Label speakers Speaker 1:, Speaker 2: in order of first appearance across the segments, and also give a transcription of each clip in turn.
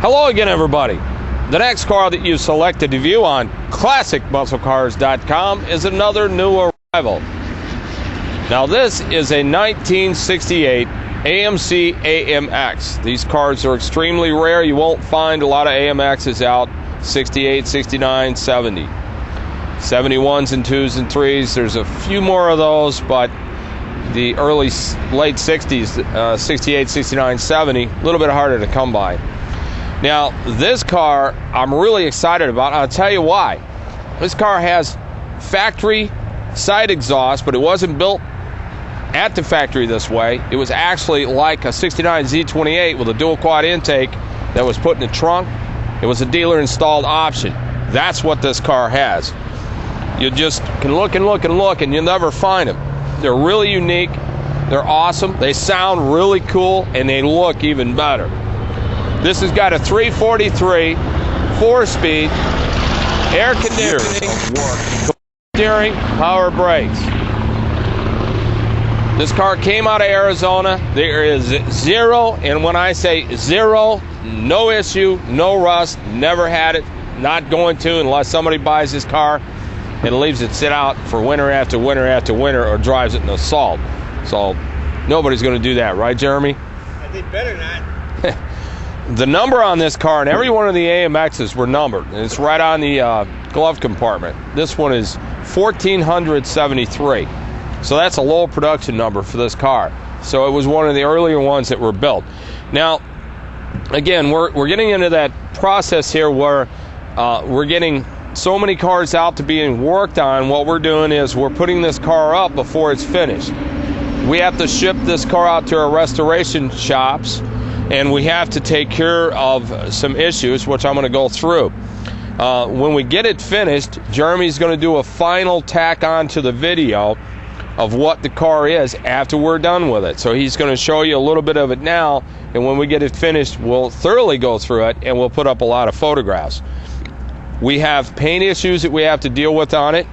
Speaker 1: Hello again, everybody. The next car that you selected to view on ClassicMuscleCars.com is another new arrival. Now, this is a 1968 AMC AMX. These cars are extremely rare. You won't find a lot of AMXs out. 68, 69, 70. 71s and 2s and 3s. There's a few more of those, but the late 60s, 68, 69, 70, a little bit harder to come by. Now, this car I'm really excited about. I'll tell you why. This car has factory side exhaust, but it wasn't built at the factory this way. It was actually like a 69 Z28 with a dual quad intake that was put in the trunk. It was a dealer installed option. That's what this car has. You just can look and look and look and you'll never find them. They're really unique. They're awesome. They sound really cool and they look even better. This has got a 343, 4-speed, air conditioning, steering, power brakes. This car came out of Arizona. There is zero, and when I say zero, no issue, no rust, never had it, not going to unless somebody buys this car and leaves it sit out for winter after winter after winter or drives it in the salt. So nobody's going to do that, right, Jeremy?
Speaker 2: I think better not.
Speaker 1: The number on this car, and every one of the AMXs were numbered. It's right on the glove compartment. This one is 1473. So that's a low production number for this car. So it was one of the earlier ones that were built. Now, again, we're getting into that process here where we're getting so many cars out to being worked on. What we're doing is we're putting this car up before it's finished. We have to ship this car out to our restoration shops, and we have to take care of some issues, which I'm going to go through. When we get it finished, Jeremy's going to do a final tack on to the video of what the car is after we're done with it. So he's going to show you a little bit of it now, and when we get it finished, we'll thoroughly go through it, and we'll put up a lot of photographs. We have paint issues that we have to deal with on it.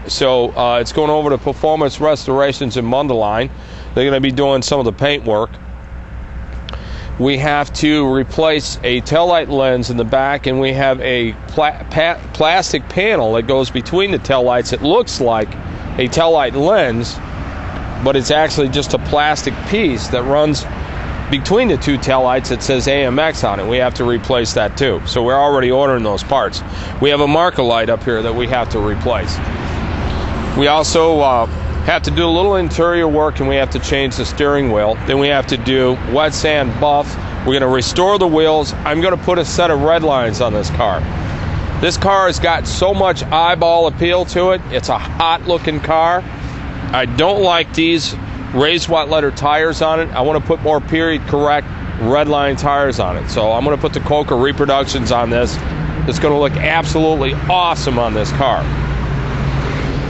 Speaker 1: So it's going over to Performance Restorations in Mundelein. They're going to be doing some of the paint work. We have to replace a taillight lens in the back, and we have a plastic panel that goes between the taillights. It looks like a taillight lens, but it's actually just a plastic piece that runs between the two taillights that says AMX on it. We have to replace that too. So we're already ordering those parts. We have a marker light up here that we have to replace. We also have to do a little interior work, and we have to change the steering wheel. Then we have to do wet sand buff. We're going to restore the wheels. I'm going to put a set of red lines on this car. This car has got so much eyeball appeal to it. It's a hot looking car. I don't like these raised white letter tires on it. I want to put more period correct red line tires on it. So I'm going to put the Coca reproductions on this. It's going to look absolutely awesome on this car.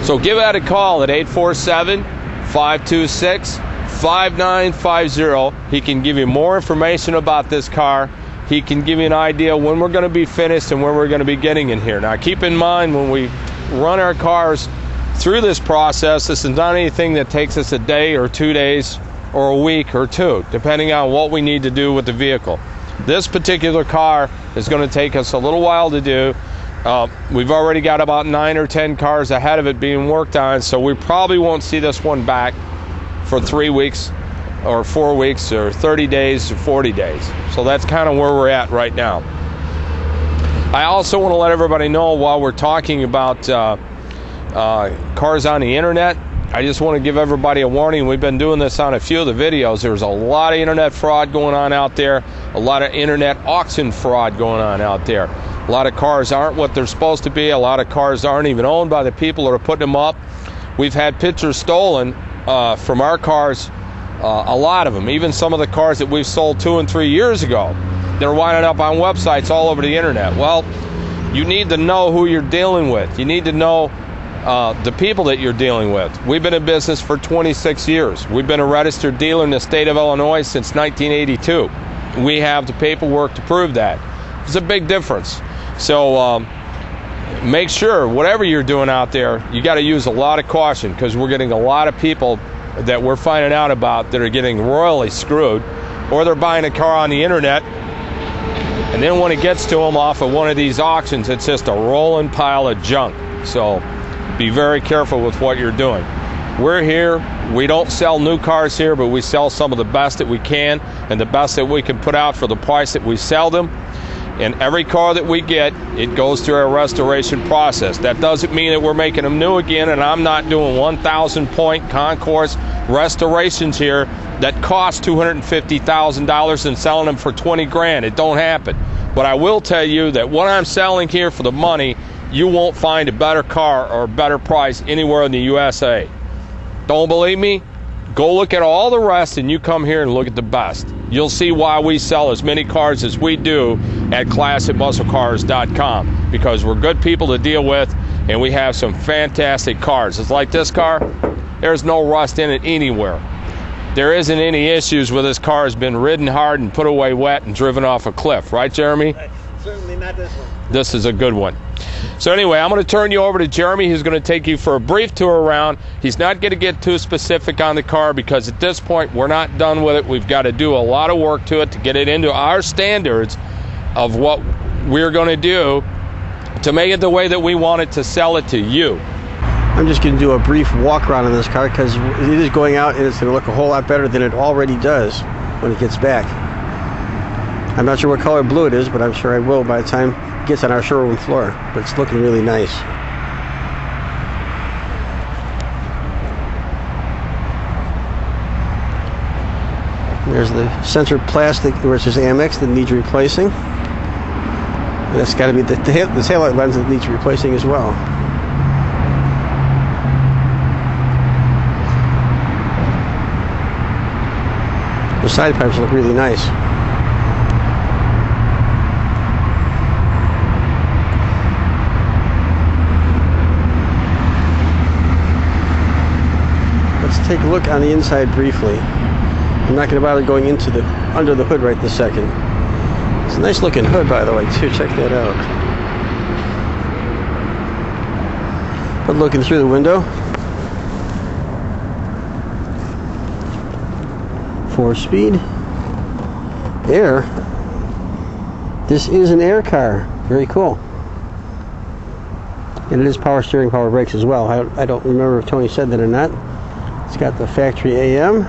Speaker 1: So give that a call at 847-526-5950. He can give you more information about this car. He can give you an idea when we're going to be finished and when we're going to be getting in here. Now, keep in mind, when we run our cars through this process, this is not anything that takes us a day or 2 days or a week or two, depending on what we need to do with the vehicle. This particular car is going to take us a little while to do. We've already got about 9 or 10 cars ahead of it being worked on, so we probably won't see this one back for 3 weeks or 4 weeks or 30 days or 40 days. So that's kind of where we're at right now. I also want to let everybody know, while we're talking about cars on the internet, I just want to give everybody a warning. We've been doing this on a few of the videos. There's a lot of internet fraud going on out there, a lot of internet auction fraud going on out there. A lot of cars aren't what they're supposed to be. A lot of cars aren't even owned by the people that are putting them up. We've had pictures stolen from our cars, a lot of them. Even some of the cars that we've sold 2 and 3 years ago, they're winding up on websites all over the internet. Well, you need to know who you're dealing with. You need to know the people that you're dealing with. We've been in business for 26 years. We've been a registered dealer in the state of Illinois since 1982. We have the paperwork to prove that. It's a big difference. So make sure, whatever you're doing out there, you got to use a lot of caution, because we're getting a lot of people that we're finding out about that are getting royally screwed, or they're buying a car on the internet And then when it gets to them off of one of these auctions, it's just a rolling pile of junk. So be very careful with what you're doing. We're here. We don't sell new cars here, but we sell some of the best that we can and the best that we can put out for the price that we sell them. And every car that we get, it goes through our restoration process. That doesn't mean that we're making them new again, and I'm not doing 1,000-point concourse restorations here that cost $250,000 and selling them for 20 grand. It don't happen. But I will tell you that what I'm selling here for the money, you won't find a better car or a better price anywhere in the USA. Don't believe me? Go look at all the rest and you come here and look at the best. You'll see why we sell as many cars as we do at ClassicMuscleCars.com, because we're good people to deal with and we have some fantastic cars. It's like this car, there's no rust in it anywhere. There isn't any issues with this car has been ridden hard and put away wet and driven off a cliff. Right, Jeremy?
Speaker 2: Certainly not this one.
Speaker 1: This is a good one. So anyway, I'm going to turn you over to Jeremy, who's going to take you for a brief tour around. He's not going to get too specific on the car because at this point we're not done with it. We've got to do a lot of work to it to get it into our standards of what we're going to do to make it the way that we want it to sell it to you.
Speaker 2: I'm just going to do a brief walk around on this car because it is going out and it's going to look a whole lot better than it already does when it gets back. I'm not sure what color blue it is, but I'm sure I will by the time it gets on our showroom floor. But it's looking really nice. There's the center plastic where it says Amex that needs replacing. And that's got to be the taillight lens that needs replacing as well. The side pipes look really nice. Let's take a look on the inside briefly. I'm not going to bother going into under the hood right this second. It's a nice looking hood, by the way, too. Check that out. But looking through the window, 4-speed, air. This is an air car. Very cool. And it is power steering, power brakes as well. I don't remember if Tony said that or not. It's got the factory AM.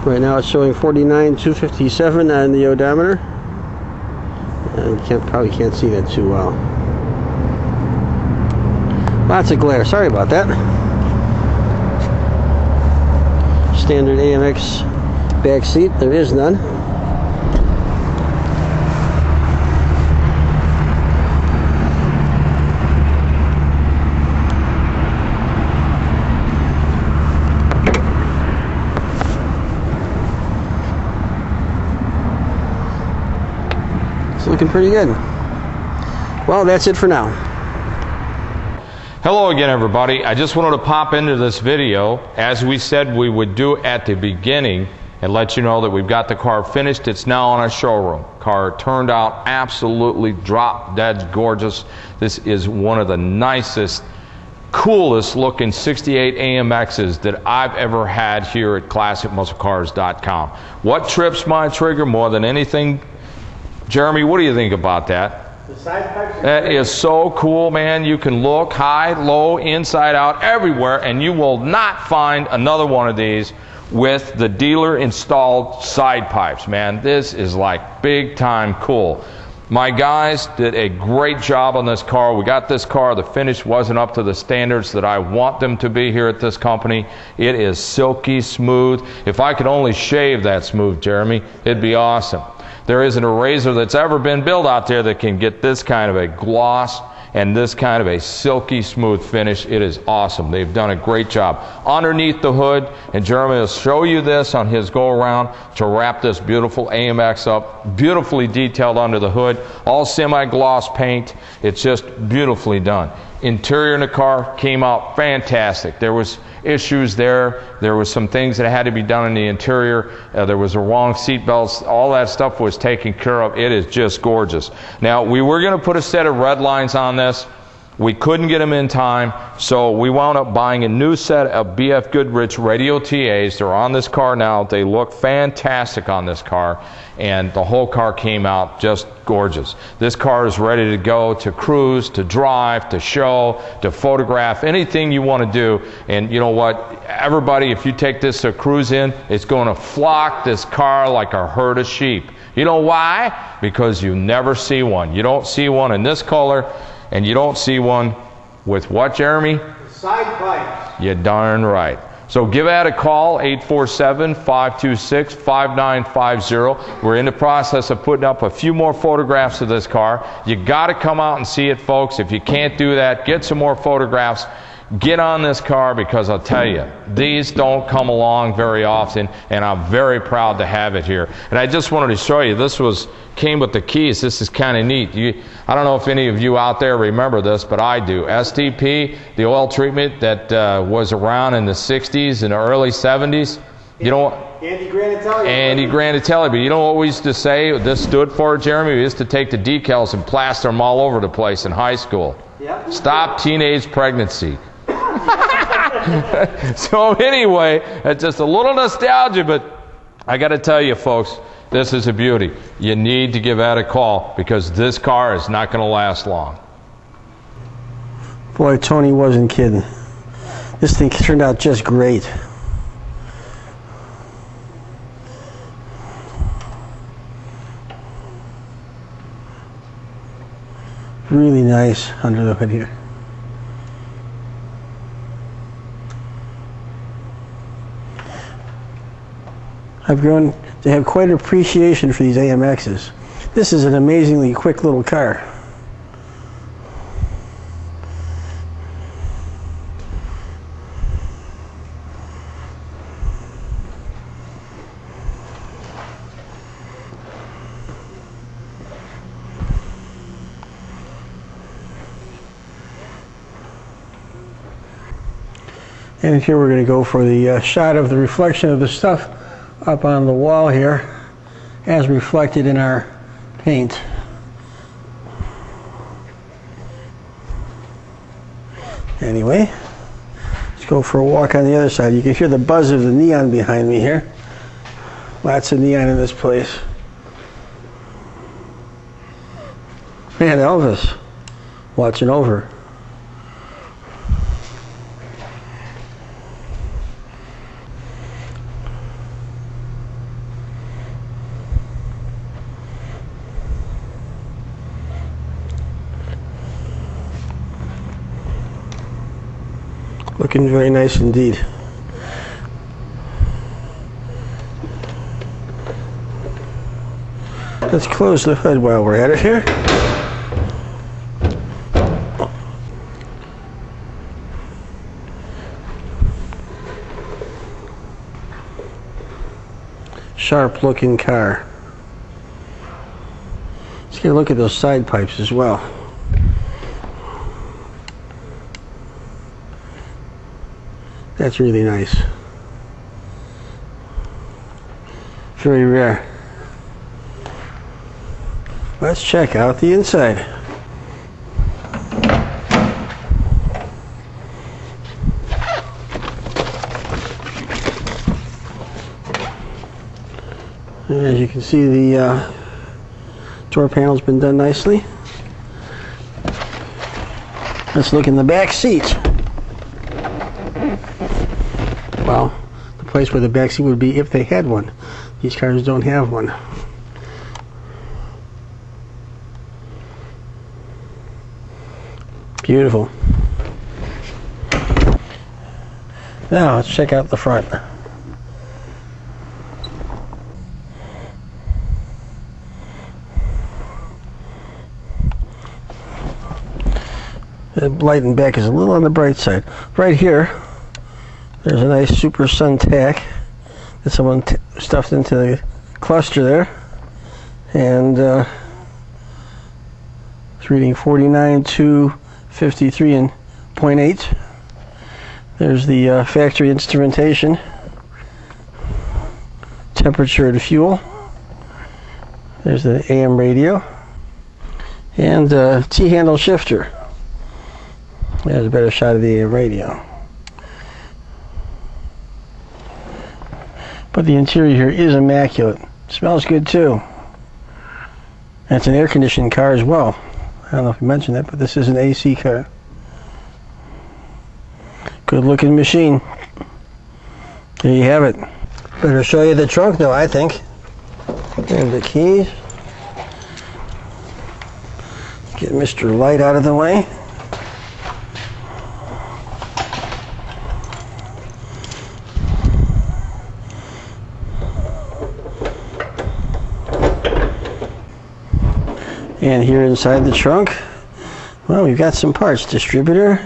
Speaker 2: Right now it's showing 49,257 on the odometer. And probably can't see that too well. Lots of glare. Sorry about that. Standard AMX back seat. There is none. It's looking pretty good. Well, that's it for now.
Speaker 1: Hello again, everybody. I just wanted to pop into this video, as we said we would do at the beginning, and let you know that we've got the car finished. It's now on our showroom. Car turned out absolutely drop dead gorgeous. This is one of the nicest, coolest looking 68 AMXs that I've ever had here at ClassicMuscleCars.com. What trips my trigger more than anything? Jeremy, what do you think about that?
Speaker 2: The side pipes.
Speaker 1: That is so cool, man. You can look high, low, inside out, everywhere, and you will not find another one of these with the dealer installed side pipes, man. This is like big time cool. My guys did a great job on this car. We got this car. The finish wasn't up to the standards that I want them to be here at this company. It is silky smooth. If I could only shave that smooth, Jeremy, it'd be awesome. There isn't a razor that's ever been built out there that can get this kind of a gloss and this kind of a silky smooth finish. It is awesome. They've done a great job. Underneath the hood, and Jeremy will show you this on his go around to wrap this beautiful AMX up. Beautifully detailed under the hood. All semi-gloss paint. It's just beautifully done. Interior in the car came out fantastic. There was issues there. There was some things that had to be done in the interior. There was the wrong seat belts. All that stuff was taken care of. It is just gorgeous. Now, we were going to put a set of red lines on this, We couldn't get them in time, so we wound up buying a new set of BF Goodrich radio TAs. They're on this car now. They look fantastic on this car, and the whole car came out just gorgeous. This car is ready to go to cruise, to drive, to show, to photograph, anything you want to do. And you know what? Everybody, if you take this to cruise in, it's going to flock this car like a herd of sheep. You know why? Because you never see one. You don't see one in this color, and you don't see one with what, Jeremy?
Speaker 2: Side pipes.
Speaker 1: You're darn right. So give Ed a call, 847-526-5950. We're in the process of putting up a few more photographs of this car. You got to come out and see it, folks. If you can't do that, get some more photographs. Get on this car, because I'll tell you, these don't come along very often, and I'm very proud to have it here. And I just wanted to show you, this came with the keys. This is kind of neat. I don't know if any of you out there remember this, but I do. STP, the oil treatment that was around in the 60s and the early 70s. You know,
Speaker 2: Andy Granatelli.
Speaker 1: Andy Granatelli. But you know what we used to say this stood for, Jeremy? We used to take the decals and plaster them all over the place in high school.
Speaker 2: Yep.
Speaker 1: Stop teenage pregnancy. So anyway, it's just a little nostalgia, but I got to tell you, folks, this is a beauty. You need to give Ed a call, because this car is not going to last long.
Speaker 2: Boy, Tony wasn't kidding. This thing turned out just great. Really nice under the hood here. I've grown to have quite an appreciation for these AMXs. This is an amazingly quick little car. And here we're going to go for the shot of the reflection of the stuff up on the wall here as reflected in our paint. Anyway, let's go for a walk on the other side. You can hear the buzz of the neon behind me here. Lots of neon in this place. Man, Elvis watching over. Looking very nice indeed. Let's close the hood while we're at it here. Sharp looking car. Let's get a look at those side pipes as well. That's really nice. Very rare. Let's check out the inside. As you can see, the door panel's been done nicely. Let's look in the back seat. Well, the place where the back seat would be if they had one. These cars don't have one. Beautiful. Now let's check out the front. The light in back is a little on the bright side. Right here, there's a nice Super Sun tack that someone stuffed into the cluster there, and it's reading 49 to 53 and 0.8. There's the factory instrumentation, temperature and fuel. There's the AM radio and T-handle shifter. There's a better shot of the radio. But the interior here is immaculate. Smells good too. And it's an air-conditioned car as well. I don't know if you mentioned that, but this is an AC car. Good-looking machine. There you have it. Better show you the trunk though, I think. There's the keys. Get Mr. Light out of the way. And here inside the trunk, well, we've got some parts. Distributor,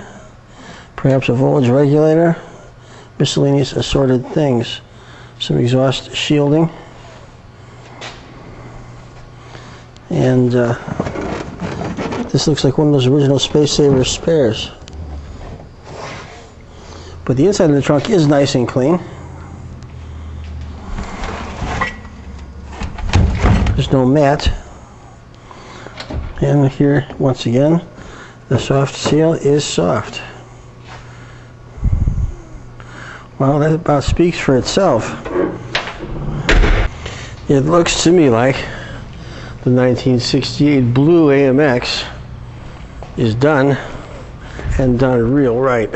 Speaker 2: perhaps a voltage regulator, miscellaneous assorted things. Some exhaust shielding. And this looks like one of those original Space Saver spares. But the inside of the trunk is nice and clean. There's no mat. And here, once again, the soft seal is soft. Well, that about speaks for itself. It looks to me like the 1968 blue AMX is done, and done real right.